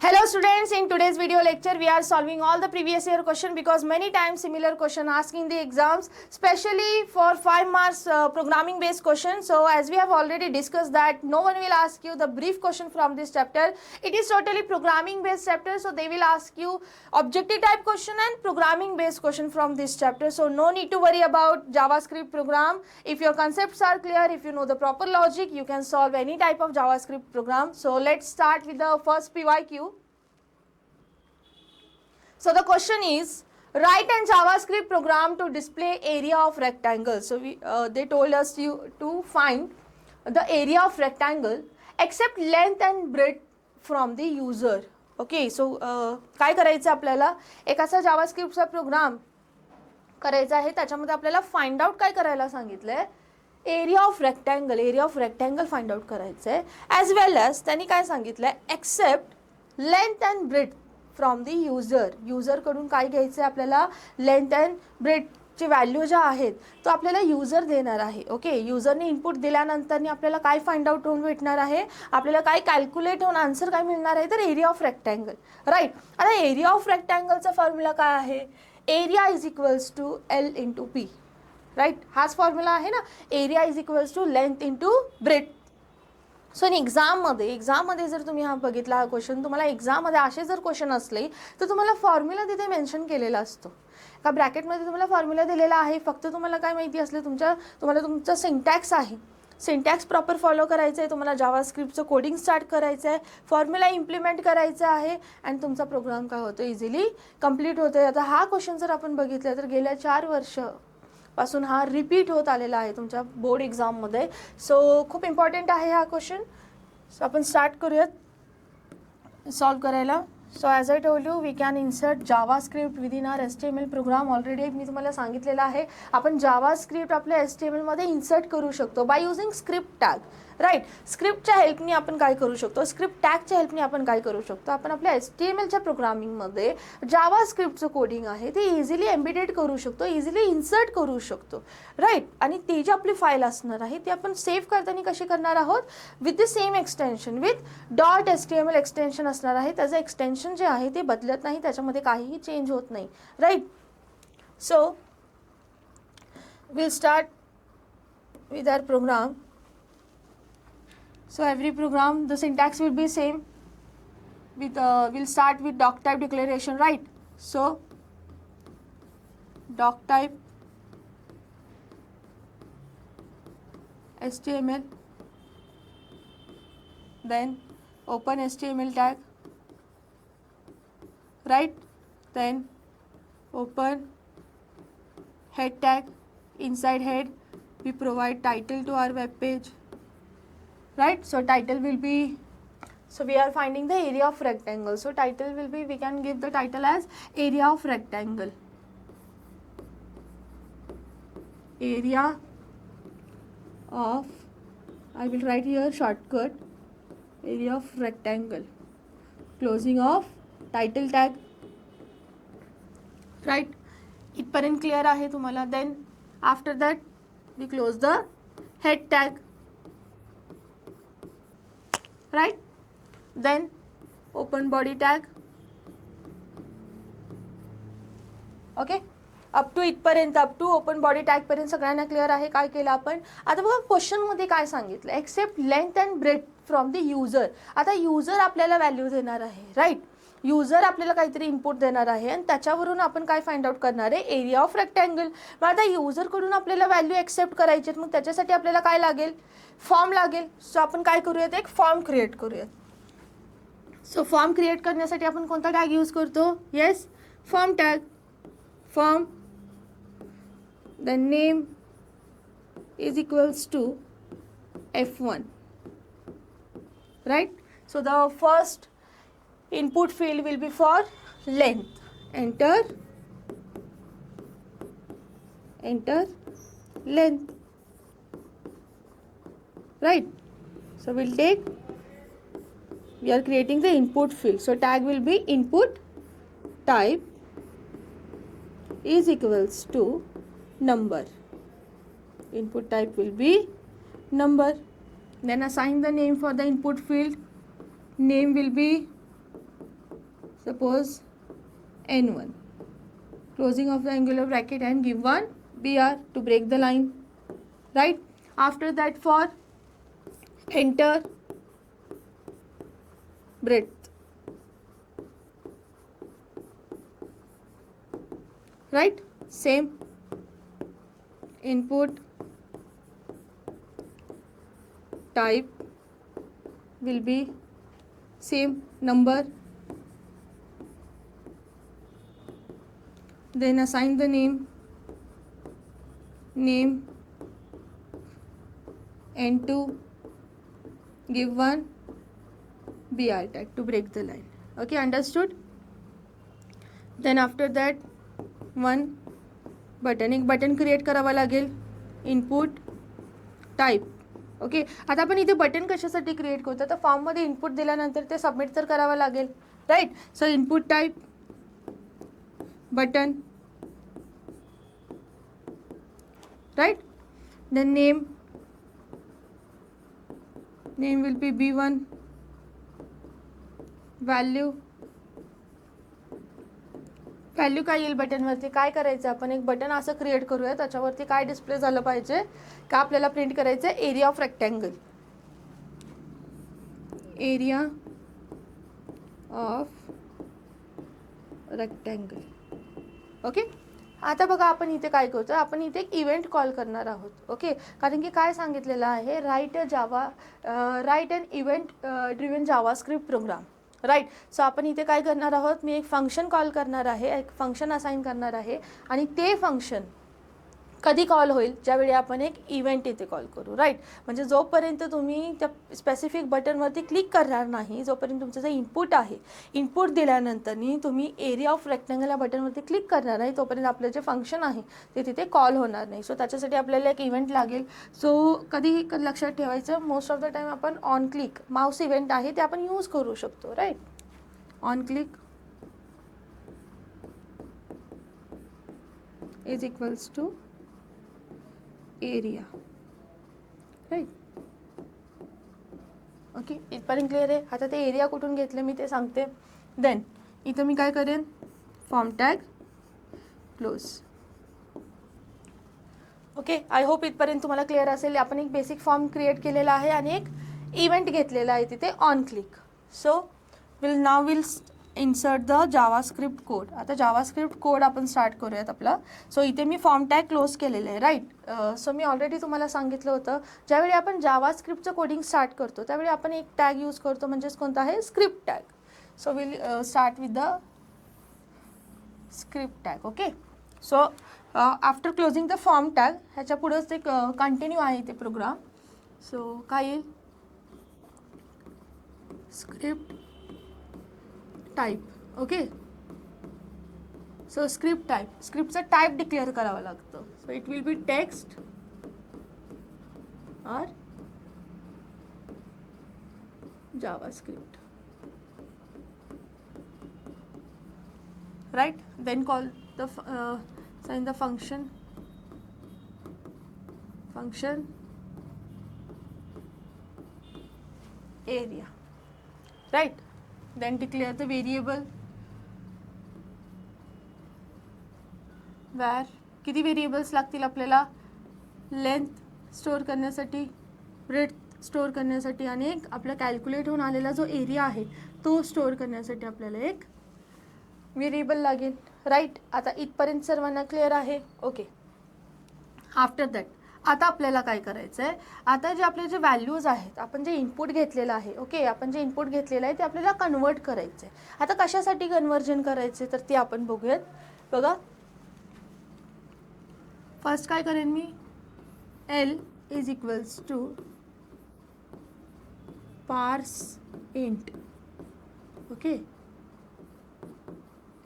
Hello students, in today's video lecture we are solving all the previous year question because many times similar question asked in the exams, especially for 5 marks programming based question. So as we have already discussed that no one will ask you the brief question from this chapter. It is totally programming based chapter, so they will ask you objective type question and programming based question from this chapter. So no need to worry about JavaScript program. If your concepts are clear, if you know the proper logic, you can solve any type of JavaScript program. So let's start with the first PYQ. So the question is, write an JavaScript program to display area of rectangle. So they told us to find the area of rectangle except length and breadth from the user. Okay, so काय करायचं आपल्याला, एक असा जावास्क्रिप्टचा programme करायचा आहे, त्याच्यामध्ये आपल्याला find out काय करायला सांगितलंय, area of rectangle find out करायचं आहे, ॲज वेल ॲज त्यांनी काय सांगितलंय, accept length and breadth from the यूजरकडून काय घ्यायचं आहे आपल्याला, लेंथ अँड ब्रेथची व्हॅल्यू ज्या आहेत तो आपल्याला यूजर देणार आहे. ओके, यूजरने इनपुट दिल्यानंतर आपल्याला काय फाइंड आउट होऊन भेटणार आहे, आपल्याला काय कॅल्क्युलेट होऊन आन्सर काय मिळणार आहे, तर एरिया ऑफ रेक्टँगल. राईट, आता एरिया ऑफ रेक्टँगलचा फॉर्म्युला काय आहे, area is equals to L into P. Right, हाच फॉर्म्युला आहे ना, area is equals to length into breadth. So in एक्झाममध्ये जर तुम्ही हा बघितला हा क्वेश्चन, तुम्हाला एक्झाममध्ये असे जर क्वेश्चन असले तर तुम्हाला फॉर्म्युला तिथे मेन्शन केलेला असतो का, ब्रॅकेटमध्ये तुम्हाला फॉर्म्युला दिलेला आहे, फक्त तुम्हाला काय माहिती असले तुम्हाला तुमचा सिंटॅक्स आहे, सिंटॅक्स प्रॉपर फॉलो करायचं आहे, तुम्हाला जावास्क्रिप्टचं कोडिंग स्टार्ट करायचं आहे, फॉर्म्युला इम्प्लिमेंट करायचं आहे आणि तुमचा प्रोग्राम काय होतो, इझिली कंप्लीट होतो. आता हा क्वेश्चन जर आपण बघितला तर गेल्या 4 वर्ष पासून हा रिपीट होत आलेला आहे तुमच्या बोर्ड एक्झाममध्ये. सो खूप इम्पॉर्टंट आहे हा क्वेश्चन. सो आपण स्टार्ट करूयात सॉल्व करायला. So as I told you, we can insert JavaScript within our HTML program. Already मी तुम्हाला सांगितलेलं आहे, आपण जावास्क्रिप्ट आपल्या HTMLमध्ये इन्सर्ट करू शकतो by using script tag. Right, स्क्रिप्टच्या हेल्पनी आपण काय करू शकतो, स्क्रिप्ट टॅगच्या हेल्पनी आपण काय करू शकतो, आपण आपल्या HTMLच्या प्रोग्रामिंगमध्ये जावास्क्रिप्टचं कोडिंग आहे ते इझिली एम्बेडेड करू शकतो, इझिली इन्सर्ट करू शकतो. राईट, आणि ती जी आपली फाईल असणार आहे ती आपण सेव्ह करताना कशी करणार आहोत, with the same extension, with .html extension असणार आहे. त्याचं एक्सटेन्शन जे आहे ते बदलत नाही, त्याच्यामध्ये काहीही चेंज होत नाही. Right, so will start with our program. So every program, the syntax will be same. We'll start with doc type declaration, right? So doc type HTML, then open HTML tag, right? Then open head tag. Inside head we provide title to our web page. Right, so title will be, so we are finding the area of rectangle, so title will be, we can give the title as area of rectangle, area of, I will write here shortcut, area of rectangle, closing of title tag. Right, इथपर्यंत clear आहे तुम्हाला. then after that we close the head tag. Right, then open body tag. Okay, up to इथपर्यंत, up to open body tag पर्यंत सगळ्यांना clear आहे काय केलं आपण. आता बघा क्वेश्चनमध्ये काय सांगितलं, accept length and breadth from the user. आता युजर आपल्याला व्हॅल्यू देणार आहे. राईट, युजर आपल्याला काहीतरी इनपुट देणार आहे आणि त्याच्यावरून आपण काय फाइंड आउट करणार आहे, एरिया ऑफ रेक्टँगल. मग आता युजरकडून आपल्याला व्हॅल्यू एक्सेप्ट करायची आहेत, मग त्याच्यासाठी आपल्याला काय लागेल, फॉर्म लागेल. सो आपण काय करूयात, एक फॉर्म क्रिएट करूयात. सो फॉर्म क्रिएट करण्यासाठी आपण कोणता टॅग यूज करतो, yes, form tag. Form, the name is equals to F1. Right, so the first input field will be for length. Enter length. Right, so we'll take, we are creating the input field, so tag will be input type is equals to number. Input type will be number. Then assign the name for the input field. Name will be suppose n1, closing of the angular bracket and give one br to break the line, right? After that, for enter breadth, right? Same input type will be same number, then assign the name n2, give one br tag to break the line. Okay, understood? then after that one button, एक button create करावं लागेल, input type. Okay, आता आपण इथे button कशासाठी create करतो, तर फॉर्ममध्ये इनपुट दिल्यानंतर ते सबमिट तर करावं लागेल, right? So input type button, right? Then name will be b1, value काय येईल बटनवरती, काय करायचं आपण, एक बटन असं क्रिएट करूया, त्याच्यावरती काय डिस्प्ले झालं पाहिजे का आपल्याला प्रिंट करायचं आहे, area of rectangle, area of rectangle. Okay, आता बघा आपण इथे काय करतो, आपण इथे एक इव्हेंट कॉल करणार आहोत. ओके, कारण की काय सांगितलेलं आहे, write an event driven JavaScript program, right? So आपण इथे काय करणार आहोत, मी एक फंक्शन कॉल करणार आहे, एक फंक्शन असाइन करणार आहे, आणि ते फंक्शन कधी कॉल होईल, ज्यावेळी आपण एक इव्हेंट इथे कॉल करू, राईट? म्हणजे जोपर्यंत तुम्ही त्या स्पेसिफिक बटनवरती क्लिक करणार नाही, जोपर्यंत तुमचं जे इनपुट आहे, इनपुट दिल्यानंतरनी तुम्ही एरिया ऑफ रेक्टँगल या बटनवरती क्लिक करणार नाही, तोपर्यंत आपलं जे फंक्शन आहे ते तिथे कॉल होणार नाही. सो त्याच्यासाठी आपल्याला एक इव्हेंट लागेल. सो कधीही लक्षात ठेवायचं, मोस्ट ऑफ द टाईम आपण ऑन क्लिक माऊस इव्हेंट आहे ते आपण यूज करू शकतो, right? On click is equals to area, right? Okay, इथपर्यंत क्लिअर आहे. आता ते एरिया कुठून घेतलं मी ते सांगते. देन इथं मी काय करेन, form tag close. Okay, I hope इथपर्यंत तुम्हाला क्लिअर असेल. आपण एक बेसिक फॉर्म क्रिएट केलेला आहे आणि एक इव्हेंट घेतलेला आहे तिथे on click. So will insert the JavaScript code. आता जावास्क्रिप्ट कोड आपण स्टार्ट करूयात आपला. सो इथे मी फॉर्म टॅग क्लोज केलेलं आहे, राईट? सो मी ऑलरेडी तुम्हाला सांगितलं होतं, ज्यावेळी आपण जावास्क्रिप्टचं कोडिंग स्टार्ट करतो त्यावेळी आपण एक टॅग यूज करतो, म्हणजेच कोणता आहे, script tag. So will start with the script tag. Okay, so after closing the form tag, ह्याच्या पुढंच एक कंटिन्यू आहे ते प्रोग्राम. सो काय येईल, script type. Okay, so script type, स्क्रिप्टचं टाईप डिक्लेअर करावं लागतं. So it will be text or JavaScript, right? Then call the sign the function area, right? Then declare the variable where किती variables लागतील आपल्याला, length store करण्यासाठी, breadth store करण्यासाठी, आणि एक आपला कॅल्क्युलेट होऊन आलेला जो एरिया आहे तो स्टोअर करण्यासाठी आपल्याला एक व्हेरिएबल लागेल, राईट? आता इथपर्यंत सर्वांना क्लिअर आहे. ओके, आफ्टर दॅट आता आपल्याला काय करायचं आहे, आता जे आपले जे व्हॅल्यूज आहेत, आपण जे इनपुट घेतलेलं आहे, ओके, आपण जे इनपुट घेतलेलं आहे ते आपल्याला कन्वर्ट करायचं आहे. आता कशासाठी कन्वर्जन करायचे तर ते आपण बघूयात. बघा, फर्स्ट काय करेन मी, L इज इक्वल्स टू पार्स int, okay,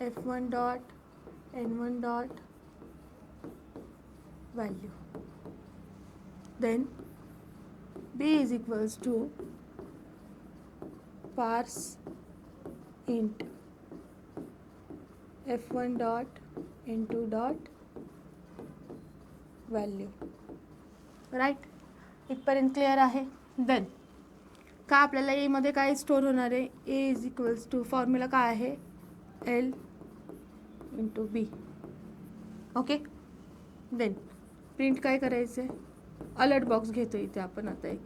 f1 dot n1 dot value, then b is equals to parse int f1 dot n2 dot value, right? इथपर्यंत क्लिअर आहे. देन का आपल्याला ए मध्ये काय स्टोअर होणार आहे, ए इज इक्वल्स टू फॉर्म्युला काय आहे, L इंटू बी. ओके, देन प्रिंट काय करायचं आहे, अलर्ट बॉक्स घेतो इथे आपण आता एक.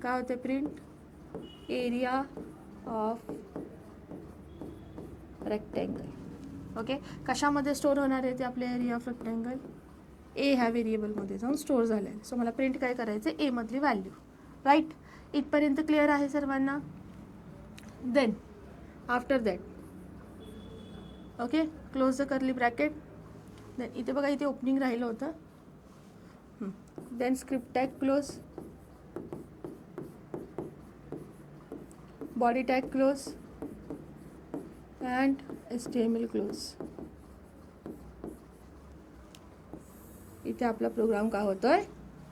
काय होतं print area of rectangle. Okay, कशामध्ये स्टोअर होणार आहे ते आपले एरिया ऑफ रेक्टँगल, ए ह्या व्हेरिएबलमध्ये जाऊन स्टोअर झालं आहे. सो मला प्रिंट काय करायचं आहे, ए मधली व्हॅल्यू. राईट, इथपर्यंत क्लिअर आहे सर्वांना. Then after that, okay, close the curly bracket. Then इथे बघा, इथे ओपनिंग राहिलं होतं. Then script tag close, body tag close and HTML close. इथे आपला प्रोग्राम काय होतोय,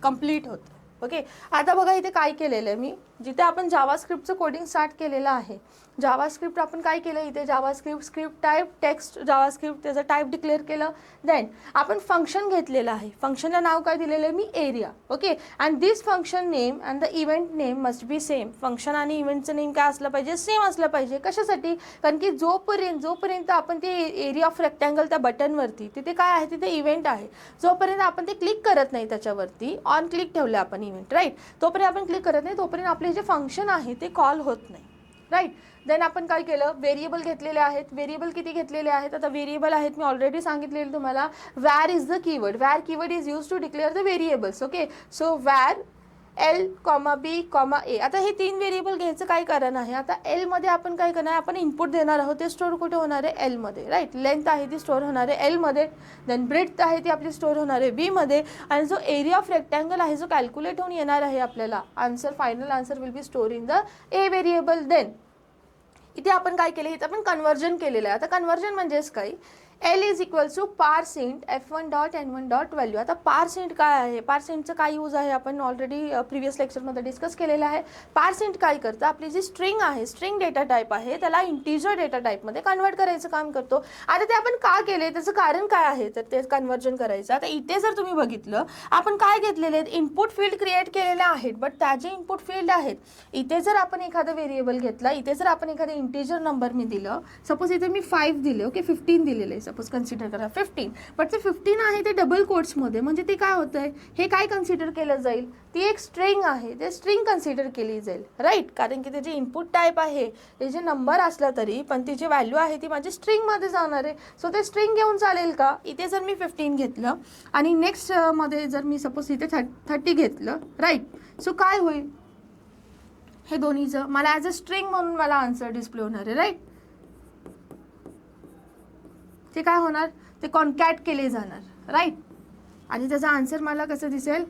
कंप्लीट होतोय. ओके, आता बघा इथे काय केलेलं आहे मी, जिथे आपण जावास्क्रिप्टचं कोडिंग स्टार्ट केलेलं आहे. जावास्क्रिप्ट आपण काय केलं, इथे JavaScript script type text JavaScript त्याचं टाईप डिक्लेअर केलं. देन आपण फंक्शन घेतलेलं आहे. फंक्शनला नाव काय दिलेलं आहे मी, area. Okay, and this function name and the event name must be same. Function आणि इव्हेंटचं नेम काय असलं पाहिजे, सेम असलं पाहिजे. कशासाठी, कारण की जोपर्यंत आपण ते एरिया ऑफ रेक्टँगल त्या बटनवरती, तिथे काय आहे, तिथे इव्हेंट आहे. जोपर्यंत आपण ते क्लिक करत नाही त्याच्यावरती, ऑन क्लिक ठेवलं आपण इव्हेंट, राईट, तोपर्यंत आपण क्लिक करत नाही, तोपर्यंत आपले जे फंक्शन आहे ते कॉल होत नाही. राईट, देन आपण काय केलं, व्हेरिएबल घेतलेले आहेत. व्हेरिएबल किती घेतलेले आहेत, आता व्हेरिएबल आहेत मी ऑलरेडी सांगितलेलं तुम्हाला. Var is the keyword, var keyword is use to declare the variables. Okay, so var L, B, A. आता हे 3 व्हेरिएबल घ्यायचं काय कारण आहे, आता L मध्ये आपण काय करणार आहे, आपण इनपुट देणार आहोत. ते स्टोअर कुठे होणार आहे, L मध्ये. राईट, लेंथ आहे ती स्टोअर होणार आहे L मध्ये. देन ब्रेड्थ आहे ती आपली स्टोअर होणार आहे B मध्ये. आणि जो एरिया ऑफ रेक्टँगल आहे, जो कॅल्क्युलेट होऊन येणार आहे आपल्याला answer, final answer will be store in the A variable. Then इथे आपण काय केलं, इथे आपण कन्वर्जन केलेलं आहे. आता कन्वर्जन म्हणजेच काय, L is equals to parseInt F1 dot N1 dot value. आता पार्सिंट काय आहे, पार्सिंटचं काय यूज आहे आपण ऑलरेडी प्रिव्हियस लेक्चरमध्ये डिस्कस केलेलं आहे. पार्सिंट काय करतं, आपली जी स्ट्रिंग आहे, स्ट्रिंग डेटा टाईप आहे, त्याला इंटिजर डेटा टाईपमध्ये कन्वर्ट करायचं काम करतो. आता ते आपण का केले, त्याचं कारण काय आहे, तर ते कन्वर्जन करायचं. आता इथे जर तुम्ही बघितलं, आपण काय घेतलेले आहेत, इनपुट फील्ड क्रिएट केलेले आहेत. बट त्याचे इनपुट फील्ड आहेत, इथे जर आपण एखादं व्हेरिएबल घेतला, इथे जर आपण एखादं इंटिजर नंबर मी दिलं, सपोज इथे मी 5 दिले, ओके, 15 दिलेले आहे सपोज, कन्सिडर करा 15. बट ते 15 आहे ते डबल कोट्समध्ये, म्हणजे ते काय होतं आहे, हे काय कन्सिडर केलं जाईल, ती एक स्ट्रिंग आहे, ते स्ट्रिंग कन्सिडर केली जाईल. राईट, कारण की त्याची इनपुट टाईप आहे, ते जे नंबर असला तरी पण ती जी व्हॅल्यू आहे ती माझी स्ट्रिंगमध्ये जाणार आहे. सो ते स्ट्रिंग घेऊन चालेल का, इथे जर मी 15 घेतलं आणि नेक्स्टमध्ये जर मी सपोज इथे 30 घेतलं, राईट, सो काय होईल, हे दोन्हीचं मला ॲज अ स्ट्रिंग म्हणून मला आन्सर डिस्प्ले होणार आहे. राईट, ते काय होणार, ते कॉन्कॅट केले जाणार. राईट, आणि त्याचा आन्सर मला कसं दिसेल,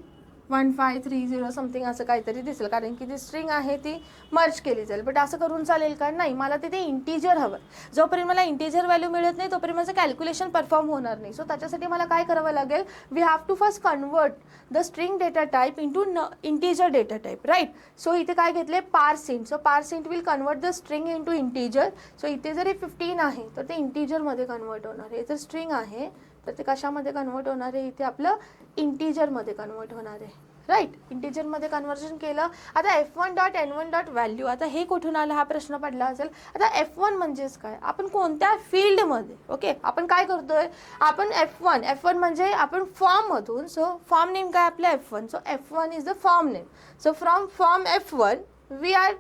1530 समथिंग असं काहीतरी दिसेल, कारण की जी स्ट्रिंग आहे ती मर्ज केली जाईल. बट असं करून चालेल का, नाही, मला तिथे इंटिजर हवं. जोपर्यंत मला इंटिजर व्हॅल्यू मिळत नाही तोपर्यंत माझं कॅल्क्युलेशन परफॉर्म होणार नाही. सो त्याच्यासाठी मला काय करावं लागेल, we have to first convert the string data type into integer data type. Right, so इथे काय घेतले, parseInt. So parseInt will convert the string into integer. So इथे जर हे 15 आहे तर ते इंटिजरमध्ये कन्वर्ट होणार आहे. जर स्ट्रिंग आहे तर ते कशामध्ये कन्वर्ट होणार आहे, इथे आपलं इंटिजरमध्ये कन्वर्ट होणार आहे. राईट, इंटिजरमध्ये कन्वर्जन केलं. आता F1 dot N1 dot value, आता हे कुठून आलं हा प्रश्न पडला असेल. आता F1 म्हणजेच काय, आपण कोणत्या फील्डमध्ये, ओके, आपण काय करतोय, आपण F1 म्हणजे आपण फॉर्ममधून, सो फॉर्म नेम काय आपलं F1, so F1 is the form name. So from form F1 we are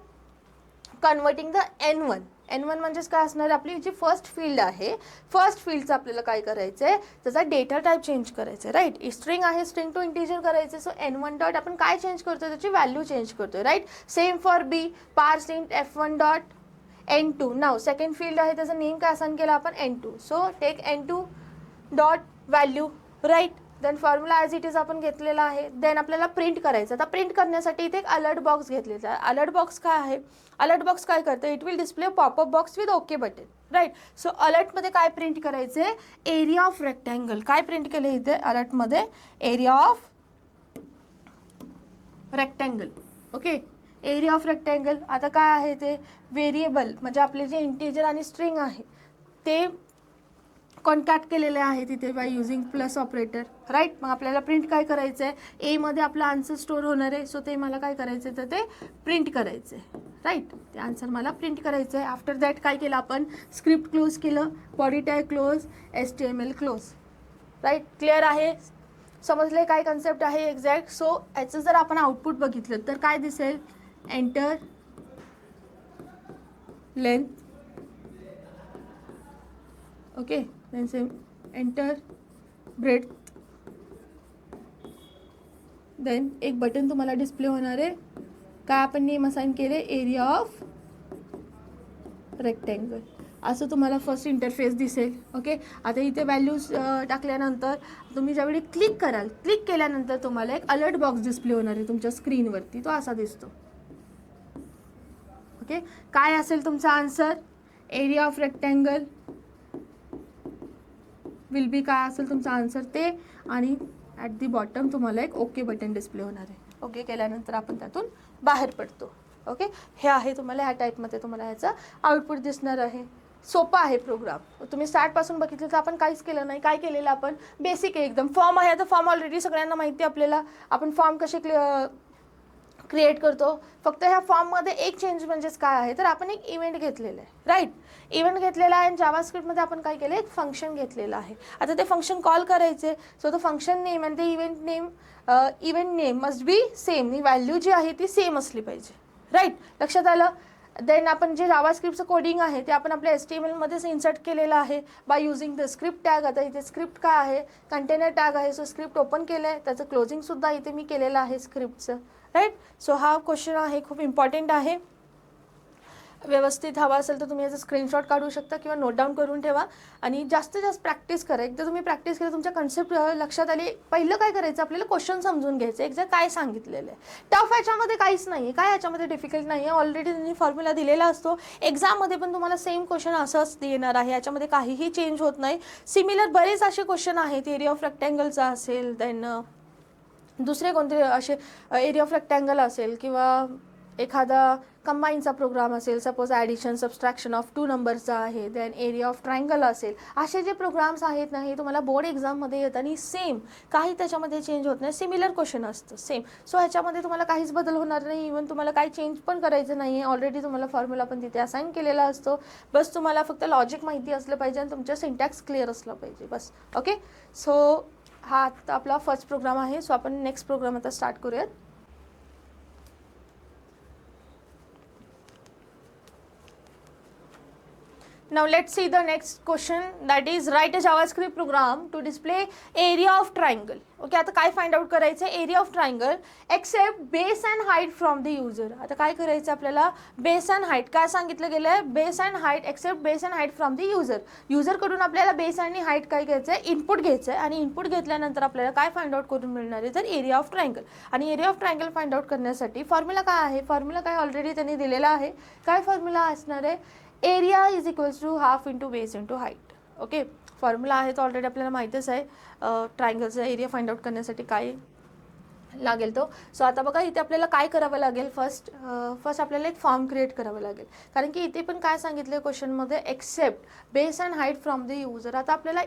converting the N1. N1 म्हणजेच काय असणार, आपली जी फर्स्ट फील्ड आहे, फर्स्ट फील्डचं आपल्याला काय करायचं आहे, त्याचा डेटा टाईप चेंज करायचं आहे. राईट, स्ट्रिंग आहे, स्ट्रिंग टू इंटिजर करायचं. सो N1 डॉट आपण काय चेंज करतोय, त्याची व्हॅल्यू चेंज करतोय. Right, same for B, parseInt F1 dot N2. नाव सेकंड फील्ड आहे, त्याचं नेम काय असाइन केलं आपण, N2. So take N2 dot value. Right, then formula as it is आपण घेतलेला आहे. देन आपल्याला प्रिंट करायचं. आता प्रिंट करण्यासाठी इथे एक अलर्ट बॉक्स घेतलेला आहे. अलर्ट बॉक्स काय आहे, अलर्ट बॉक्स काय करतं, it will display popup box with okay button. Right, so अलर्टमध्ये काय प्रिंट करायचं आहे, एरिया ऑफ रेक्टँगल. काय प्रिंट केलं इथे अलर्टमध्ये, area of rectangle. Okay, area of rectangle. आता काय आहे ते व्हेरिएबल, म्हणजे आपले जे इंटिजर आणि स्ट्रिंग आहे ते कॉन्टॅक्ट केलेले आहे तिथे by using plus operator. Right, मग आपल्याला प्रिंट काय करायचं आहे, ए मध्ये आपला आन्सर स्टोअर होणार आहे. सो ते मला काय करायचं आहे, तर ते प्रिंट करायचं आहे. राईट. ते आन्सर मला प्रिंट करायचं आहे. आफ्टर दॅट काय केलं आपण, स्क्रिप्ट क्लोज केलं, body tag close, HTML close. Right. Clear आहे, समजले काय कन्सेप्ट आहे एक्झॅक्ट. सो याचं जर आपण आउटपुट बघितलं तर काय दिसेल, enter length, okay, then same enter breadth, then एक बटन तुम्हाला डिस्प्ले होणार आहे, काय आपण नेम असाइन केले, एरिया ऑफ रेक्टँगल, असं तुम्हाला फर्स्ट इंटरफेस दिसेल. ओके. आता इथे व्हॅल्यूज टाकल्यानंतर तुम्ही ज्यावेळी क्लिक कराल, क्लिक केल्यानंतर तुम्हाला एक अलर्ट बॉक्स डिस्प्ले होणार आहे तुमच्या स्क्रीनवरती, तो असा दिसतो. ओके. काय असेल तुमचा answer, area of rectangle will be, काय असेल तुमचा आन्सर ते, आणि ॲट दी बॉटम तुम्हाला एक ओके बटन डिस्प्ले होणार आहे. ओके केल्यानंतर आपण त्यातून बाहेर पडतो. ओके. हे आहे तुम्हाला ह्या टाईपमध्ये तुम्हाला ह्याचं आउटपुट दिसणार आहे. सोपा आहे प्रोग्राम. तुम्ही स्टार्टपासून बघितलं तर आपण काहीच केलं नाही. काय केलेलं आपण, बेसिक आहे एकदम. फॉर्म आहे, आता फॉर्म ऑलरेडी सगळ्यांना माहिती आहे आपल्याला, आपण फॉर्म कसे क्रिएट करतो. फक्त ह्या फॉर्ममध्ये एक चेंज म्हणजेच काय आहे, तर आपण एक इव्हेंट घेतलेलं आहे. राईट. इव्हेंट घेतलेला आहे आणि जावास्क्रिप्टमध्ये आपण काय केलं, एक फंक्शन घेतलेलं आहे. आता ते फंक्शन कॉल करायचे. सो तो फंक्शन नेम आणि ते event name must be same. Value जी आहे ती सेम असली पाहिजे. राईट. लक्षात आलं. देन आपण जे जावास्क्रिप्टचं कोडिंग आहे ते आपण आपल्या HTML मध्येच इन्सर्ट केलेलं आहे by using the script tag. आता इथे स्क्रिप्ट काय आहे, कंटेनर टॅग आहे. सो स्क्रिप्ट ओपन केलं आहे, त्याचं क्लोजिंगसुद्धा इथे मी केलेलं आहे स्क्रिप्टचं. राईट. सो हा क्वेश्चन आहे, खूप इम्पॉर्टंट आहे. व्यवस्थित हवा असेल तर तुम्ही याचा स्क्रीनशॉट काढू शकता किंवा नोट डाऊन करून ठेवा आणि जास्तीत जास्त प्रॅक्टिस करा. एकदा तुम्ही प्रॅक्टिस केलं, तुमच्या कन्सेप्ट लक्षात आली, पहिलं काय करायचं, आपल्याला क्वेश्चन समजून घ्यायचं एक्झॅक्ट काय सांगितलेलं आहे. टफ ह्याच्यामध्ये काहीच नाही आहे, काय ह्याच्यामध्ये डिफिकल्ट नाही आहे. ऑलरेडी त्यांनी फॉर्म्युला दिलेला असतो. एक्झाममध्ये पण तुम्हाला सेम क्वेश्चन असंच येणार आहे, याच्यामध्ये काहीही चेंज होत नाही. सिमिलर बरेच असे क्वेश्चन आहेत, एरिया ऑफ रेक्टँगलचा असेल, देन दुसरे कोणते असे एरिया ऑफ रेक्टँगल असेल किंवा एखादा कंबाईनचा प्रोग्राम असेल, सपोज ॲडिशन सबस्ट्रॅक्शन ऑफ 2 नंबरचा आहे, देन एरिया ऑफ ट्रायंगल असेल. असे जे प्रोग्राम्स आहेत ना, हे तुम्हाला बोर्ड एक्झाममध्ये येतात आणि सेम, काही त्याच्यामध्ये चेंज होत नाही. सिमिलर क्वेश्चन असतं सेम. सो ह्याच्यामध्ये तुम्हाला काहीच बदल होणार नाही. इव्हन तुम्हाला काही चेंज पण करायचं नाही आहे. ऑलरेडी तुम्हाला फॉर्म्युला पण तिथे असाइन केलेला असतो. बस तुम्हाला फक्त लॉजिक माहिती असलं पाहिजे आणि तुमचं सिंटॅक्स क्लिअर असलं पाहिजे बस. ओके. सो हा आता आपला फर्स्ट प्रोग्राम आहे. सो आपण नेक्स्ट प्रोग्राम आता स्टार्ट करूयात. Now let's see the next question, that is write a JavaScript program to display area of triangle. ओके. आता काय फाइंड आउट करायचं, area of triangle accept base and height from the user. आता काय करायचं आपल्याला, बेस अँड हाईट काय सांगितलं गेलं आहे, base and height except base and height from the user. युजरकडून आपल्याला बेस आणि हाईट काय घ्यायचं आहे, इनपुट घ्यायचं आहे आणि इनपुट घेतल्यानंतर आपल्याला काय फाइंड आउट करून मिळणार आहे, तर एरिया ऑफ ट्रायंगल. आणि area of triangle find out करण्यासाठी फॉर्म्युला काय आहे, फॉर्म्युला काय ऑलरेडी त्यांनी दिलेला आहे. काय फॉर्म्युला असणार आहे, area is equals to half into base into height. Okay. Formula आहे तो ऑलरेडी आपल्याला माहीतच आहे. ट्रायंगलचा एरिया फाइंड आउट करण्यासाठी काय लागेल तो. सो आता बघा इथे आपल्याला काय करावं लागेल, फर्स्ट आपल्याला एक फॉर्म क्रिएट करावं लागेल. कारण की इथे पण काय सांगितलं क्वेश्चनमध्ये, except base and height from the user. आता आपल्याला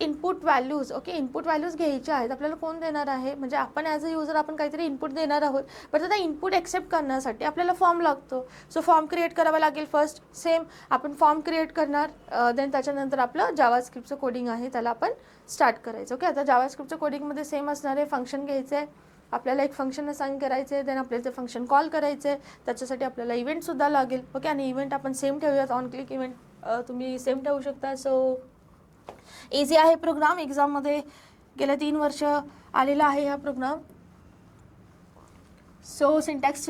input values, okay, input values घ्यायचे आहेत. आपल्याला कोण देणार आहे, म्हणजे आपण ॲज अ युजर आपण काहीतरी इनपुट देणार आहोत. बट आता इनपुट एक्सेप्ट करण्यासाठी आपल्याला फॉर्म लागतो. सो फॉर्म क्रिएट करावा लागेल. फर्स्ट सेम आपण फॉर्म क्रिएट करणार, देन त्याच्यानंतर आपलं जावास्क्रिप्टचं कोडिंग आहे त्याला आपण स्टार्ट करायचं. ओके. आता जावास्क्रिप्टचं कोडिंगमध्ये सेम असणार आहे, फंक्शन घ्यायचं आहे, आपल्याला एक फंक्शन असाइन करायचं आहे, देन आपल्याला ते फंक्शन कॉल करायचं आहे. त्याच्यासाठी आपल्याला इव्हेंटसुद्धा लागेल. ओके. आणि इव्हेंट आपण सेम ठेवूयात, ऑन क्लिक इव्हेंट तुम्ही सेम ठेवू शकता. सो इझी आहे प्रोग्राम, एक्झाममध्ये गेल्या 3 वर्ष आलेला आहे हा प्रोग्राम. सो सिंटॅक्स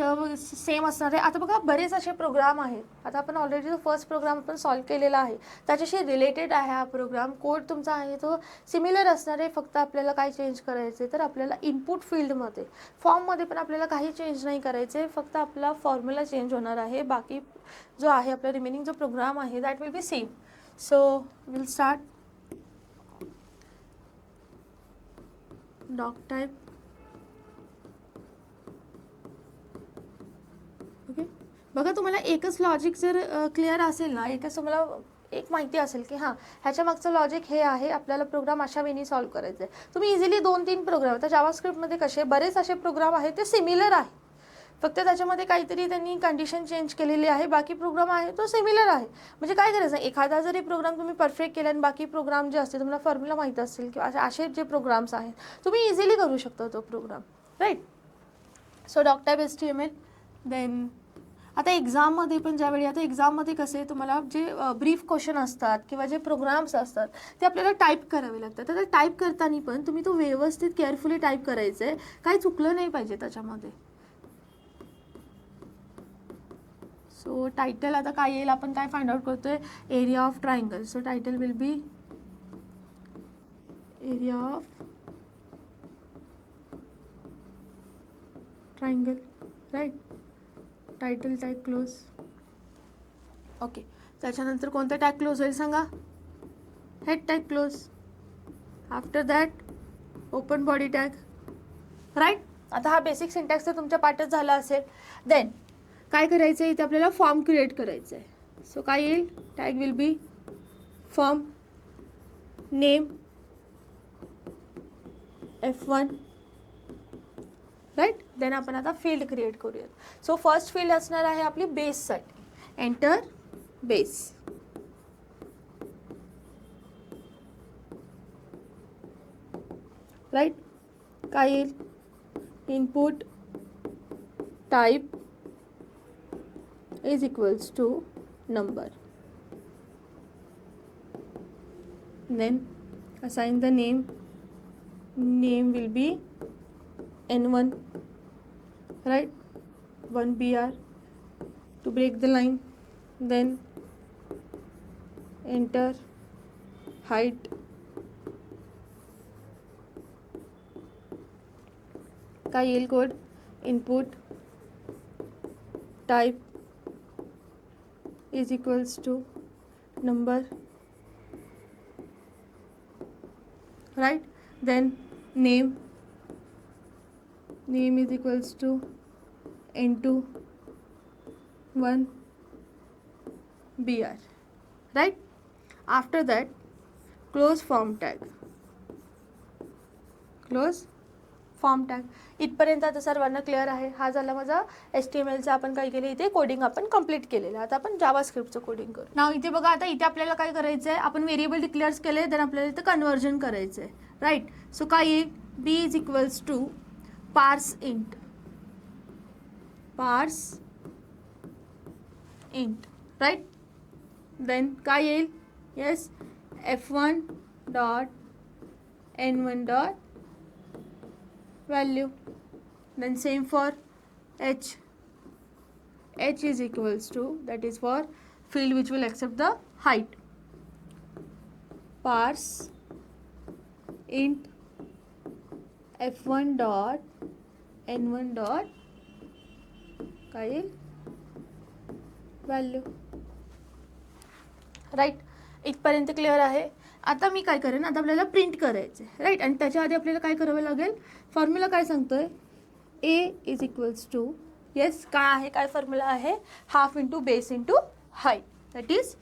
सेम असणार आहे. आता बघा बरेच असे प्रोग्राम आहेत. आता आपण ऑलरेडी जो फर्स्ट प्रोग्राम आपण सॉल्व केलेला आहे त्याच्याशी रिलेटेड आहे हा प्रोग्राम. कोड तुमचा आहे तो सिमिलर असणार आहे. फक्त आपल्याला काय चेंज करायचे, तर आपल्याला इनपुट फील्डमध्ये, फॉर्ममध्ये पण आपल्याला काही चेंज नाही करायचे, फक्त आपला फॉर्म्युला चेंज होणार आहे. बाकी जो आहे आपला रिमेनिंग जो प्रोग्राम आहे that will be same. So will start. Doc type, okay. बघा तुम्हाला एकच लॉजिक जर क्लिअर असेल ना, एकच तुम्हाला एक माहिती असेल की हां ह्याच्या मागचं लॉजिक हे आहे, आपल्याला प्रोग्राम अशा वेनी सॉल्व्ह करायचं आहे. तुम्ही इझिली 2-3 प्रोग्राम, आता जावास्क्रिप्टमध्ये कसे बरेच असे प्रोग्राम आहेत ते सिमिलर आहे. फक्त त्याच्यामध्ये काहीतरी त्यांनी कंडिशन चेंज केलेली आहे, बाकी प्रोग्राम आहे तो सिमिलर आहे. म्हणजे काय करायचं, एखादा जरी प्रोग्राम तुम्ही परफेक्ट केला आणि बाकी प्रोग्राम जे असते तुम्हाला फॉर्म्युला माहीत असतील किंवा असे जे प्रोग्राम्स आहेत तुम्ही इझिली करू शकता तो program, right. So doctype HTML. Then आता एक्झाममध्ये पण ज्यावेळी आता एक्झाममध्ये कसे तुम्हाला जे ब्रीफ क्वेश्चन असतात किंवा जे प्रोग्राम्स असतात ते आपल्याला टाईप करावे लागतात. तर टाईप करताना पण तुम्ही तो व्यवस्थित केअरफुली टाईप करायचं आहे, काही चुकलं नाही पाहिजे त्याच्यामध्ये. सो टायटल आता काय येईल, आपण काय फाइंड आउट करतोय, area of triangle. So title will be area of triangle, right. Title tag close. Okay, त्याच्यानंतर कोणतं टॅग क्लोज होईल सांगा, head tag close. After that open body tag, right. आता हा बेसिक सिंटॅक्स तर तुमच्या पाठच झाला असेल. देन काय करायचं आहे, इथे आपल्याला फॉर्म क्रिएट करायचं आहे. सो काय येईल, tag will be form name F1, right. Then आपण आता फील्ड क्रिएट करूयात. सो फर्स्ट फील्ड असणार आहे आपली बेससाठी, एंटर बेस, राईट. काय येईल, input type is equals to number. Then assign the name. Name will be N1, right, 1 BR to break the line. Then enter height, का येईल code, input type is equals to number, right. Then name is equals to N2 1 BR, right. After that close form tag, close form tag. इथपर्यंत आता सर्वांना clear आहे. हा झाला माझा HTMLचा आपण काय केलं, इथे कोडिंग आपण कंप्लीट केलेलं. आता आपण जावास्क्रिप्टचं कोडिंग करू. नाव इथे बघा, आता इथे आपल्याला काय करायचं आहे, आपण व्हेरिएबल डिक्लेअर्स केले, देन आपल्याला इथे कन्वर्जन करायचं आहे, राईट. सो काय येईल, बी इज इक्वल्स टू पार्स इंट, राईट. देन काय येईल, yes, F1 dot N1 dot value. Then same for h is equals to, that is for field which will accept the height, parse int f1 dot n1 dot काय value, right. इथपर्यंत clear आहे. आता मी काय करेन, आता आपल्याला print करायचं आहे, राईट. आणि त्याच्या आधी आपल्याला काय करावं लागेल, फॉर्म्युला काय सांगतोय, A is equals to, yes काय आहे, काय फॉर्म्युला आहे, half into base into height, that is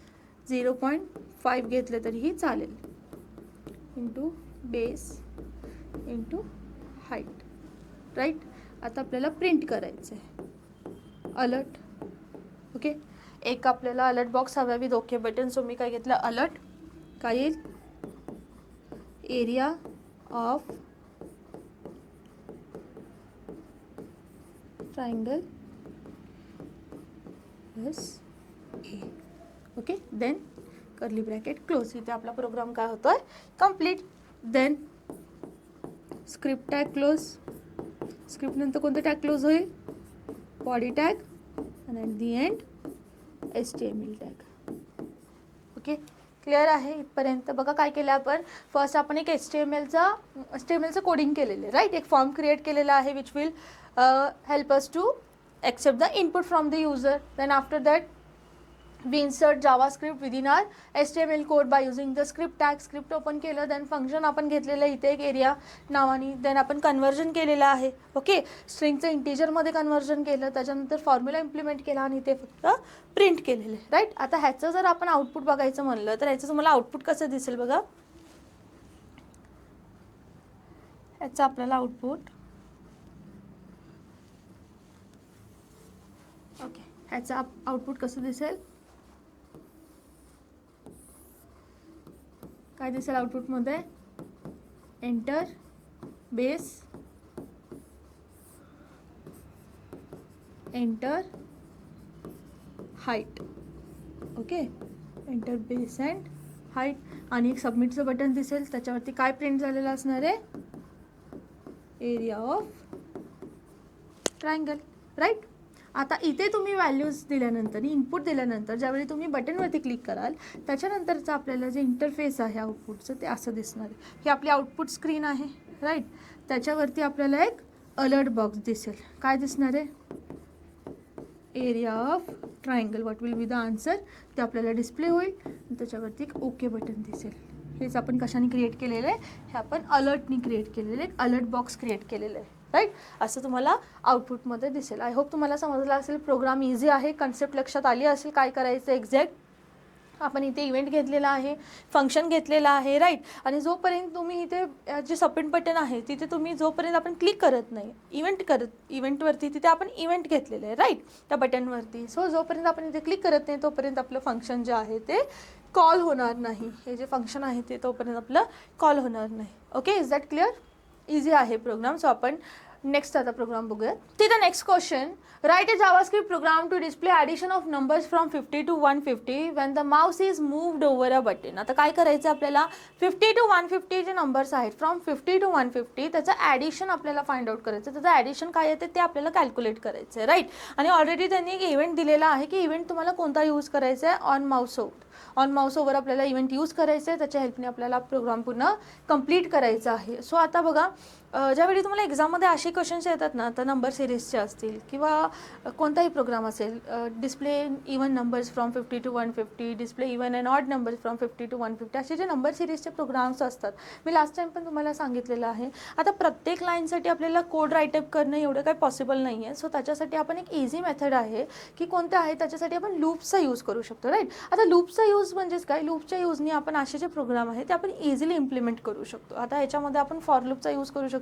0.5 घेतलं तरीही चालेल, into base into height, right. आता आपल्याला प्रिंट करायचं आहे, अलर्ट. ओके, एक आपल्याला अलर्ट बॉक्स हवा विथ ओके बटन. सो मी काय घेतलं, अलर्ट. काय येईल, area of triangle plus A, okay. Then curly bracket close. इथे आपला प्रोग्राम काय होतोय, complete. Then script tag close. Script नंतर कोणतं टॅग क्लोज होईल, बॉडी टॅग, आणि at the end HTML tag. Okay, clear आहे इथपर्यंत. बघा काय केलं आपण, फर्स्ट आपण एक HTMLचं कोडिंग केलेलं आहे, राईट. एक फॉर्म क्रिएट केलेला आहे which will help us to accept the input from the user. Then after that we insert JavaScript within our HTML code by using the script tag. Script open केलं, then function आपण घेतलेलं इथे एक area नावानी. Then आपण conversion केलेलं आहे, okay. स्ट्रिंगचं इंटिजरमध्ये conversion केलं, त्याच्यानंतर फॉर्म्युला इम्प्लिमेंट केला आणि ते फक्त प्रिंट केलेलं आहे, राईट. आता ह्याचं जर आपण आउटपुट बघायचं म्हणलं तर ह्याचं तुम्हाला आउटपुट कसं दिसेल बघा. ह्याचं आपल्याला आउटपुट ह्याचं आउटपुट कसं दिसेल, काय दिसेल आउटपुटमध्ये, enter base, enter height. Okay, enter base and height. आणि एक सबमिटचं बटन दिसेल, त्याच्यावरती काय प्रिंट झालेलं असणार आहे, एरिया ऑफ ट्रायंगल. राईट. आता इथे तुम्ही व्हॅल्यूज दिल्यानंतर, इनपुट दिल्यानंतर ज्यावेळी तुम्ही बटनवरती क्लिक कराल त्याच्यानंतरचं आपल्याला जे इंटरफेस आहे आउटपुटचं ते असं दिसणार आहे. ही आपली आउटपुट स्क्रीन आहे. राईट. त्याच्यावरती आपल्याला एक अलर्ट बॉक्स दिसेल. काय दिसणार आहे, area of triangle, what will be the answer, ते आपल्याला डिस्प्ले होईल. त्याच्यावरती एक ओके बटन दिसेल. हेच आपण कशाने क्रिएट केलेलं आहे, हे आपण अलर्टनी क्रिएट केलेलं आहे, एक अलर्ट बॉक्स क्रिएट केलेलं आहे. राईट. असं तुम्हाला आउटपुटमध्ये दिसेल. आय होप तुम्हाला समजलं असेल. प्रोग्राम इझी आहे, कन्सेप्ट लक्षात आली असेल काय करायचं एक्झॅक्ट. आपण इथे इव्हेंट घेतलेला आहे, फंक्शन घेतलेला आहे. राईट. आणि जोपर्यंत तुम्ही इथे जे सबमिट बटन आहे तिथे तुम्ही जोपर्यंत आपण क्लिक करत नाही इव्हेंटवरती, तिथे आपण इव्हेंट घेतलेलं आहे. राईट. त्या बटनवरती. सो जोपर्यंत आपण इथे क्लिक करत नाही तोपर्यंत आपलं फंक्शन जे आहे ते कॉल होणार नाही. हे जे फंक्शन आहे ते तोपर्यंत आपलं कॉल होणार नाही. Okay, is that clear. Easy आहे प्रोग्राम. सो आपण नेक्स्ट आता प्रोग्राम बघूया. तिथं next question, right a JavaScript program to display addition of numbers from 50 to 150 when the mouse is moved over a button. आता काय करायचं आपल्याला, 50 to 150 जे नंबर्स आहेत, फ्रॉम 50 to 150 त्याचं ॲडिशन आपल्याला फाइंड आउट करायचं. त्याचं ॲडिशन काय येते ते आपल्याला कॅल्क्युलेट करायचं आहे. राईट. आणि ऑलरेडी त्यांनी एक इव्हेंट दिलेला आहे की इव्हेंट तुम्हाला कोणता यूज करायचा आहे, ऑन माउस ओव्हर आपल्याला इव्हेंट यूज करायचं आहे. त्याच्या हेल्पने आपल्याला प्रोग्राम पूर्ण कंप्लीट करायचा आहे. सो आता बघा, ज्यावेळी तुम्हाला एक्झाममध्ये असे क्वेश्चन्स येतात ना, तर नंबर सिरीजचे असतील किंवा कोणताही प्रोग्राम असेल, display even numbers from 50 to 150, display even and odd numbers from 50 to 150, असे जे नंबर सिरीजचे प्रोग्राम्स असतात, मी लास्ट टाइम पण तुम्हाला सांगितलेलं आहे. आता प्रत्येक लाईनसाठी आपल्याला कोड राईटअप करणं एवढं काही पॉसिबल नाही आहे. सो त्याच्यासाठी आपण एक इझी मेथड आहे की कोणतं आहे, त्याच्यासाठी आपण लूप्सचा यूज करू शकतो. राईट. आता लूपचा यूज म्हणजेच काय, लूपच्या यूजने आपण असे जे प्रोग्राम आहे ते आपण इझिली इम्प्लिमेंट करू शकतो. आता याच्यामध्ये आपण फॉर लूपचा यूज करू शकतो.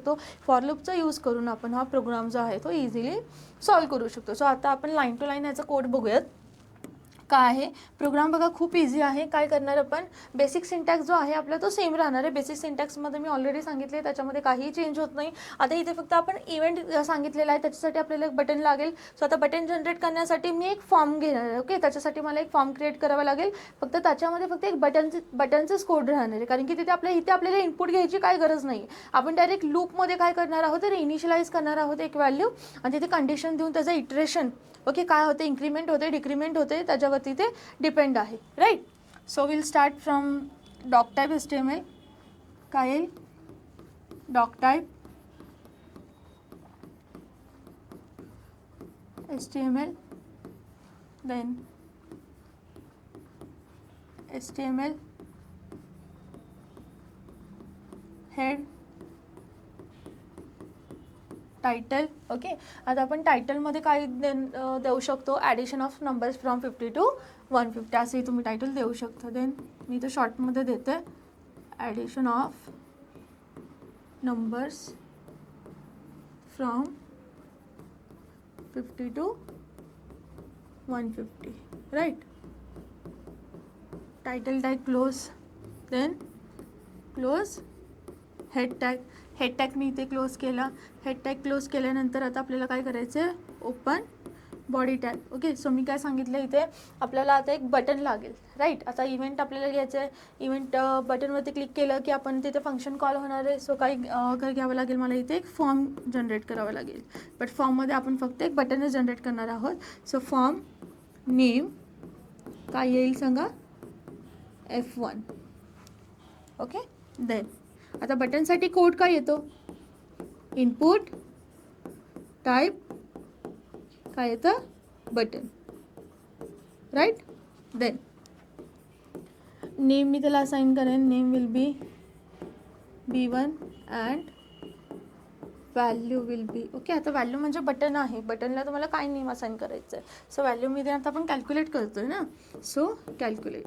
फॉर लूपचा यूज करून आपण हा प्रोग्राम जो आहे तो इझिली सॉल्व करू शकतो. सो आता आपण लाईन टू लाईन याचा कोड बघूयात. काय आहे प्रोग्राम बघा, खूप इझी आहे. काय करणार आपण, बेसिक सिंटॅक्स जो आहे आपला तो सेम राहणार आहे. बेसिक सिंटॅक्समध्ये मी ऑलरेडी सांगितले, त्याच्यामध्ये काहीही चेंज होत नाही. आता इथे फक्त आपण इव्हेंट सांगितलेला आहे, त्याच्यासाठी आपल्याला एक बटन लागेल. सो आता बटन जनरेट करण्यासाठी मी एक फॉर्म घेणार आहे. ओके, त्याच्यासाठी मला एक फॉर्म क्रिएट करावा लागेल. फक्त त्याच्यामध्ये फक्त एक बटनचंच कोड राहणार आहे, कारण की इथे आपल्याला इनपुट घ्यायची काय गरज नाही. आपण डायरेक्ट लूपमध्ये काय करणार आहोत, तर इनिशियलाइज करणार आहोत एक व्हॅल्यू आणि तिथे कंडिशन देऊन त्याचं इटरेशन, ओके, काय होते, इन्क्रीमेंट होते, डिक्रीमेंट होते, त्याच्यावरती ते डिपेंड आहे. Right. So will start from doc type HTML. काय येईल, doc type HTML, then HTML head, title. Okay, आता आपण टायटलमध्ये काय देऊ शकतो, addition of numbers from 50 to 150 असंही तुम्ही टायटल देऊ शकता. देन मी तर शॉर्टमध्ये देते, addition of numbers from 50 to 150. Right. Title tag close, then close head tag मी इथे क्लोज केला. हेड टॅग क्लोज केल्यानंतर आता आपल्याला काय करायचं आहे, open body tag. Okay, so मी काय सांगितलं, इथे आपल्याला आता एक बटन लागेल. राईट. आता इव्हेंट आपल्याला घ्यायचं आहे. इव्हेंट बटनवरती क्लिक केलं की आपण तिथे फंक्शन कॉल होणार आहे. सो काय घ्यावं लागेल, मला इथे एक फॉर्म जनरेट करावा लागेल. बट फॉर्ममध्ये आपण फक्त एक बटनच जनरेट करणार आहोत. सो फॉर्म नेम काय येईल सांगा, F1. ओके, देन आता बटनसाठी कोड काय येतो, इनपुट टाईप काय येतं, बटन. राईट. देन नेम मी त्याला असाइन करेन, name will be B1 and value will be, okay. आता व्हॅल्यू म्हणजे बटन आहे, बटनला तुम्हाला काय नेम असाइन करायचं आहे. सो व्हॅल्यू मी आता आपण कॅल्क्युलेट करतोय ना, सो कॅल्क्युलेट.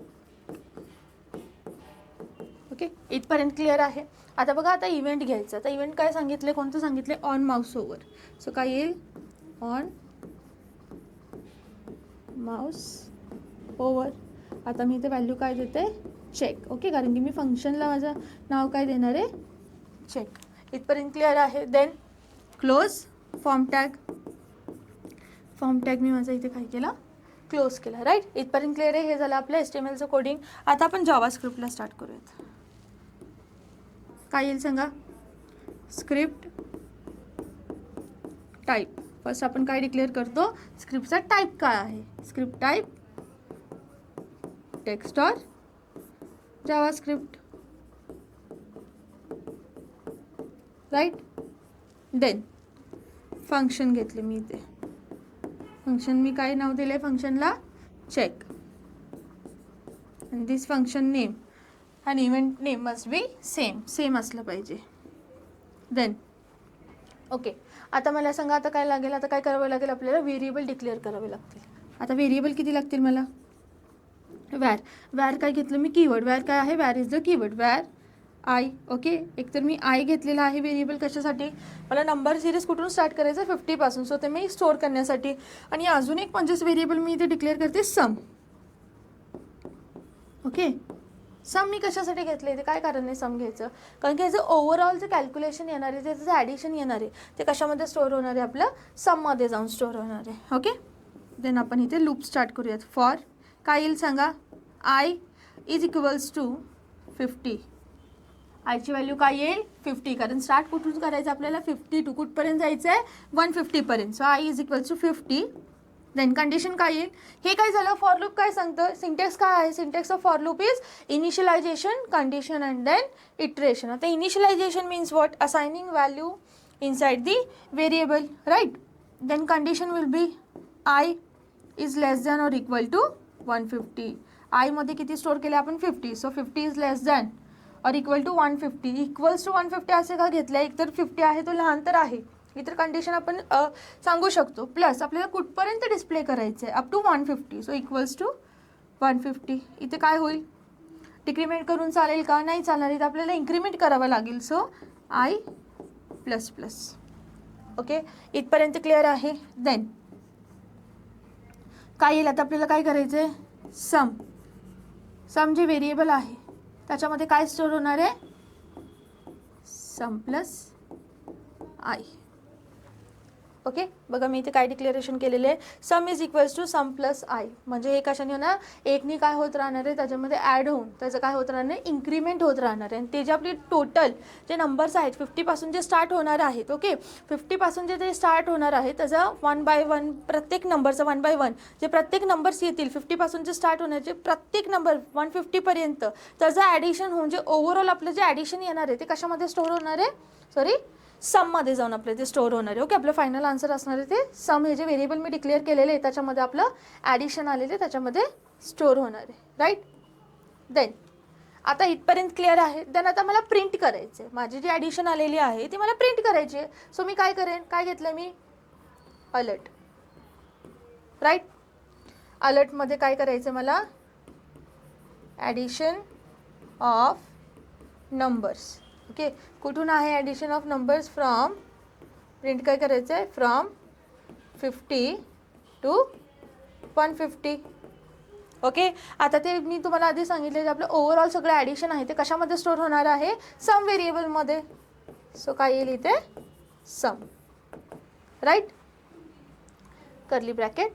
ओके, इथपर्यंत क्लिअर आहे. आता बघा, आता इव्हेंट घ्यायचं. आता इव्हेंट काय सांगितले, कोणतं सांगितले, ऑन माउस ओव्हर. सो काय येईल, ऑन माऊस ओव्हर. आता मी इथे व्हॅल्यू काय देते, चेक. ओके, कारण की मी फंक्शनला माझं नाव काय देणार आहे, चेक. इथपर्यंत क्लिअर आहे. Then close form tag. Form tag मी माझा इथे काय केला, क्लोज केला. राईट, इथपर्यंत क्लिअर आहे. हे झालं आपलं HTMLचं कोडिंग. आता आपण जावास्क्रिप्टला स्टार्ट करूयात. काय येईल सांगा, स्क्रिप्ट टाईप. फर्स्ट आपण काय डिक्लेअर करतो, स्क्रिप्टचा टाईप काय आहे. Script type text or JavaScript. Right. Then function घेतले मी इथे. फंक्शन मी काय नाव दिले फंक्शनला, check. and this function name and event name must be same असलं पाहिजे. देन ओके, आता मला सांगा आता काय लागेल, आता काय करावं लागेल आपल्याला, व्हेरिएबल डिक्लेअर करावे लागतील. आता व्हेरिएबल किती लागतील मला, वॅर काय घेतलं मी, कीवर्ड. वॅर काय आहे, where is the keyword. Where I. Okay, एकतर मी आय घेतलेला आहे व्हेरिएबल कशासाठी, मला नंबर सिरीज कुठून स्टार्ट करायचं, 50 पासून. सो ते मी स्टोअर करण्यासाठी. आणि अजून एक म्हणजे व्हेरिएबल मी इथे डिक्लेअर करते, सम. ओके, सम मी कशासाठी घेतलं इथे, काय कारण आहे सम घ्यायचं, कारण की याचं ओव्हरऑल जे कॅल्क्युलेशन येणार आहे, त्याचं जे ॲडिशन येणार आहे ते कशामध्ये स्टोअर होणार आहे, आपलं सममध्ये जाऊन स्टोअर होणार आहे. ओके, देन आपण इथे लूप स्टार्ट करूयात. फॉर काय येईल सांगा, आय इज इक्वल्स टू 50. आयची व्हॅल्यू काय येईल, 50. कारण स्टार्ट कुठून करायचं आपल्याला, 50 टू कुठपर्यंत जायचं आहे, 150 पर्यंत. So I is equals to 50. Then condition काय येईल, हे काय झालं, फॉर लूप काय सांगतं, सिंटेक्स काय आहे, syntax of for loop is initialization, condition and then iteration. आता initialization means what, assigning value inside the variable. Right. Then condition will be I is less than or equal to 150. आयमध्ये किती store केले आपण, 50. So 50 is less than or equal to 150. Equals to 150 असे का घेतलं, एकतर 50 आहे तो लहान तर आहे, इतर कंडिशन आपण सांगू शकतो. प्लस आपल्याला कुठपर्यंत डिस्प्ले करायचं आहे, up to 150. So equals to 150. इथे काय होईल, डिक्रीमेंट करून चालेल का, नाही चालणार, इथे आपल्याला इन्क्रीमेंट करावं लागेल. So I plus plus. Okay, इथपर्यंत क्लिअर आहे. देन काय येईल, आता आपल्याला काय करायचं आहे, सम जे व्हेरिएबल आहे त्याच्यामध्ये काय स्टोअर होणार आहे, सम प्लस आय. ओके, बघा मी इथे काय डिक्लेरेशन केलेले आहे, sum is equals to sum plus I. म्हणजे हे कशाने होणार, एकनी काय होत राहणार आहे, त्याच्यामध्ये ॲड होऊन त्याचं काय होत राहणार आहे, इन्क्रीमेंट होत राहणार आहे. आणि ते जे आपली टोटल जे नंबर्स आहेत 50 पासून जे स्टार्ट होणार आहेत, ओके 50 पासून जे ते स्टार्ट होणार आहे त्याचा 1 बाय 1 प्रत्येक नंबरचं 1 बाय 1 जे प्रत्येक नंबर्स येतील 50 पासून जे स्टार्ट होण्याचे प्रत्येक नंबर 150 पर्यंत त्याचं ॲडिशन होऊन जे ओव्हरऑल आपलं जे ॲडिशन येणार आहे ते कशामध्ये स्टोअर होणार आहे, सॉरी सममध्ये जाऊन आपलं ते स्टोअर होणार आहे. ओके, आपलं फायनल आन्सर असणार आहे ते सम. हे जे व्हेरिएबल मी डिक्लेअर केलेले आहे त्याच्यामध्ये आपलं ॲडिशन आलेलं आहे त्याच्यामध्ये स्टोअर होणार आहे. राईट. देन आता इथपर्यंत क्लिअर आहे. देन आता मला प्रिंट करायचं आहे, माझी जी ॲडिशन आलेली आहे ती मला प्रिंट करायची आहे. सो मी काय करेन, काय घेतलं मी, अलर्ट. राईट. अलर्टमध्ये काय करायचं मला, ॲडिशन ऑफ नंबर्स. ओके, कुठून आहे addition of numbers, from, print काय करायचं आहे, फ्रॉम 50 टू 150. ओके, आता ते मी तुम्हाला आधी सांगितले जे आपलं ओव्हरऑल सगळं ॲडिशन आहे ते कशामध्ये स्टोअर होणार आहे, सम व्हेरिएबलमध्ये. सो काय येईल इथे, sum. Right. Curly bracket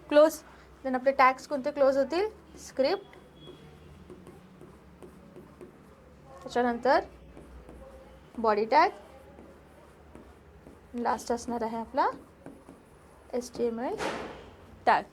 close. Then आपले टॅग्स कोणते क्लोज होतील, स्क्रिप्ट, त्याच्यानंतर बॉडी टॅग, लास्ट असणार आहे आपला HTML टॅग.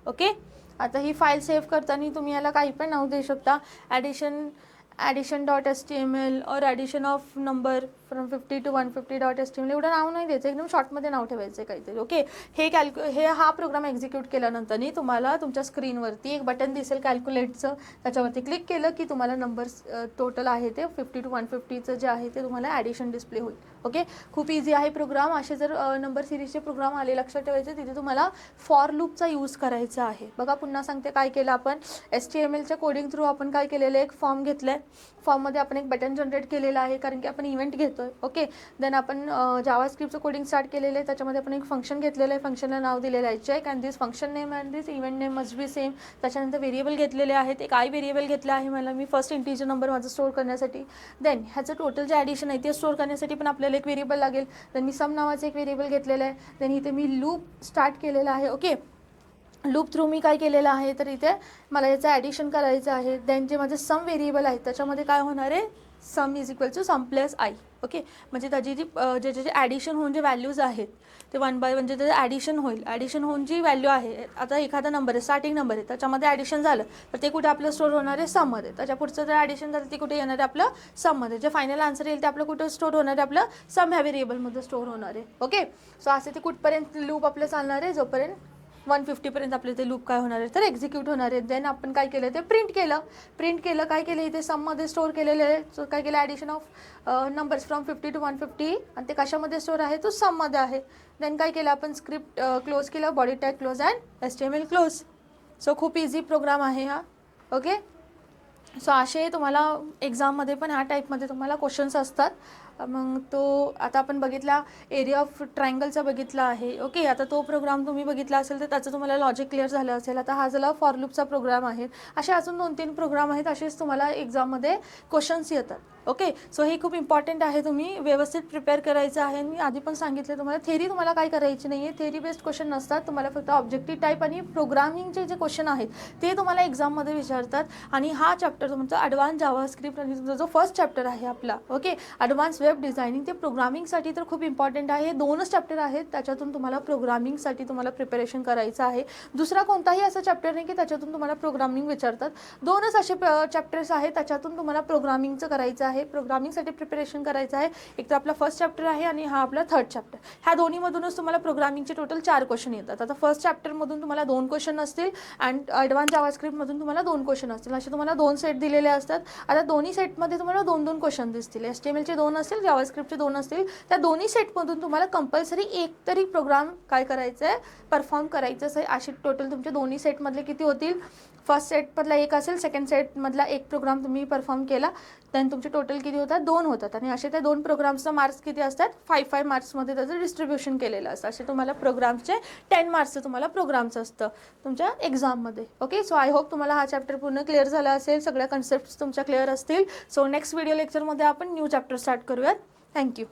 ओके, आता ही फाईल सेव्ह करताना तुम्ही याला काही पण नाव देऊ शकता, ॲडिशन डॉट HTML और addition of number from 50 to 150 dot HTML. एवढं नाव नाही द्यायचं, एकदम शॉर्टमध्ये नाव ठेवायचं आहे काहीतरी. ओके, हे हा प्रोग्राम एक्झिक्यूट केल्यानंतर तुम्हाला तुमच्या स्क्रीनवरती एक बटन दिसेल कॅल्क्युलेटचं, त्याच्यावरती क्लिक केलं की तुम्हाला नंबर्स टोटल आहे ते 50 टू 150चं जे आहे ते तुम्हाला ॲडिशन डिस्प्ले होईल. ओके, खूप इझी आहे प्रोग्राम. असे जर नंबर सिरीजचे प्रोग्राम आले लक्षात ठेवायचे, तिथे तुम्हाला फॉर लूपचा यूज करायचा आहे. बघा पुन्हा सांगते काय केलं आपण, HTMLच्या कोडिंग थ्रू आपण काय केलेलं आहे, एक फॉर्म घेतला आहे. फॉर्ममध्ये आपण एक बटन जनरेट केलेलं आहे कारण की आपण इव्हेंट घेतोय. ओके, देन आपण जावास्क्रिप्टचं कोडिंग स्टार्ट केलेलं आहे. त्याच्यामध्ये आपण एक फंक्शन घेतलेलं आहे, फंक्शनला नाव दिलेलं आहे check, and this function name and this event name must be same. त्याच्यानंतर व्हेरिएबल घेतलेले आहेत, एक आय व्हेरिएबल घेतलं आहे मला मी फर्स्ट इंटिजर नंबर माझं स्टोअर करण्यासाठी. देन ह्याचं टोटल जे ॲडिशन आहे ते स्टोअर करण्यासाठी पण आपल्याला एक व्हेरिएबल लागेल. देन मी सम नावाचं एक व्हेरिएबल घेतलेलं आहे. देन इथे मी लूप स्टार्ट केलेलं आहे. ओके, लूप थ्रू मी काय केलेलं आहे, तर इथे मला याचं ॲडिशन करायचं आहे. देन जे माझे सम व्हेरिएबल आहे त्याच्यामध्ये काय होणार आहे, sum is equal to sum plus I. Okay, म्हणजे त्याची जी जे ॲडिशन होऊन जे व्हॅल्यूज आहेत ते वन बाय म्हणजे त्याचं ॲडिशन होईल. ॲडिशन होऊन जी व्हॅल्यू आहे, आता एखादा नंबर आहे, स्टार्टिंग नंबर आहे, त्याच्यामध्ये ॲडिशन झालं तर ते कुठे आपलं स्टोअर होणार आहे, सममध्ये. त्याच्या पुढचं जर ॲडिशन झालं ते कुठे येणार आहे, आपलं सममध्ये. जे फायनल आन्सर येईल ते आपलं कुठं स्टोअर होणार आहे, आपलं सम ह्या व्हेरिएबलमध्ये स्टोअर होणार आहे. ओके, सो असे ते कुठपर्यंत लूप आपलं चालणार आहे, जोपर्यंत 150पर्यंत आपले ते लूप काय होणार आहे, तर एक्झिक्यूट होणार आहे. देन आपण काय केलं, ते प्रिंट केलं काय केलं, इथे सममध्ये स्टोअर केलेलं आहे. सो काय केलं, addition of numbers from 50 to 150, आणि ते कशामध्ये स्टोअर आहे, तो सममध्ये आहे. देन काय केलं, आपण स्क्रिप्ट क्लोज केलं, body tag close and HTML close. So खूप इझी प्रोग्राम आहे हा. ओके, सो असे तुम्हाला एक्झाममध्ये पण ह्या टाईपमध्ये तुम्हाला क्वेश्चन्स असतात. मग तो आता आपण बघितला एरिया ऑफ ट्रायंगलचा बघितला आहे. ओके, आता तो प्रोग्राम तुम्ही बघितला असेल तर त्याचं तुम्हाला लॉजिक क्लिअर झालं असेल. आता हा झाला फॉर लूपचा प्रोग्राम आहे. असे अजून 2-3 प्रोग्राम आहेत, असेच तुम्हाला एक्झाममध्ये क्वेश्चन्स येतात. ओके, सो हे खूप इम्पॉर्टंट आहे, तुम्ही व्यवस्थित प्रिपेअर करायचं आहे. मी आधी पण सांगितलं तुम्हाला, थेरी तुम्हाला काय करायची नाही आहे, थेरी बेस्ड क्वेश्चन नसतात. तुम्हाला फक्त ऑब्जेक्टिव्ह टाईप आणि प्रोग्रामिंगचे जे क्वेश्चन आहेत ते तुम्हाला एक्झाममध्ये विचारतात. आणि हा चॅप्टर तुमचा ॲडव्हान्स जावास्क्रिप्ट आणि तुमचा जो फर्स्ट चॅप्टर आहे आपला, ओके, ॲडव्हान्स वेब डिझायनिंग, ते प्रोग्रामिंगसाठी तर खूप इम्पॉर्टंट आहे. 2च चॅप्टर आहेत, त्याच्यातून तुम्हाला प्रोग्रामिंगसाठी तुम्हाला प्रिपरेशन करायचं आहे. दुसरा कोणताही असा चॅप्टर नाही की त्याच्यातून तुम्हाला प्रोग्रामिंग विचारतात. 2च असे चॅप्टर्स आहेत त्याच्यातून तुम्हाला प्रोग्रामिंगचं करायचं आहे, प्रोग्रामिंगसाठी प्रिपरेशन करायचं आहे. एक तर आपला फर्स्ट चॅप्टर आहे आणि हा आपला थर्ड चॅप्टर. ह्या दोन्हीमधूनच तुम्हाला प्रोग्रामिंगचे टोटल 4 क्वेश्चन येतात. आता फर्स्ट चॅप्टरमधून तुम्हाला 2 क्वेश्चन असतील अँड ॲडव्हान्स जावास्क्रिप्टमधून तुम्हाला 2 क्वेश्चन असतील. असे तुम्हाला 2 सेट दिलेले असतात. आता दोन्ही सेटमध्ये तुम्हाला 2-2 क्वेश्चन दिसतील. HTMLचे 2 असतील, जावास्क्रिप्टचे 2 असतील. त्या दोन्ही सेटमधून तुम्हाला कंपल्सरी एक तरी प्रोग्राम काय करायचं आहे, परफॉर्म करायचं आहे. असे टोटल तुमचे दोन्ही सेटमधले किती होतील, फर्स्ट सेटमधला 1 असेल, सेकंड सेटमधला 1 प्रोग्राम तुम्ही परफॉर्म केला, देन तुमचे टोटल किती होतात, 2 होतात. आणि असे त्या 2 प्रोग्राम्सचा मार्क्स किती असतात, 5-5 मार्क्समध्ये त्याचं डिस्ट्रीब्युशन केलेलं असतं. असे तुम्हाला प्रोग्रामचे 10 मार्क्सचं तुम्हाला प्रोग्रामचं असतं तुमच्या एक्झाममध्ये. ओके, सो आय होप तुम्हाला हा चॅप्टर पूर्ण क्लिअर झाला असेल, सगळ्या कन्सेप्ट्स तुमच्या क्लिअर असतील. सो नेक्स्ट व्हिडिओ लेक्चरमध्ये आपण न्यू चॅप्टर स्टार्ट करूयात. थँक्यू.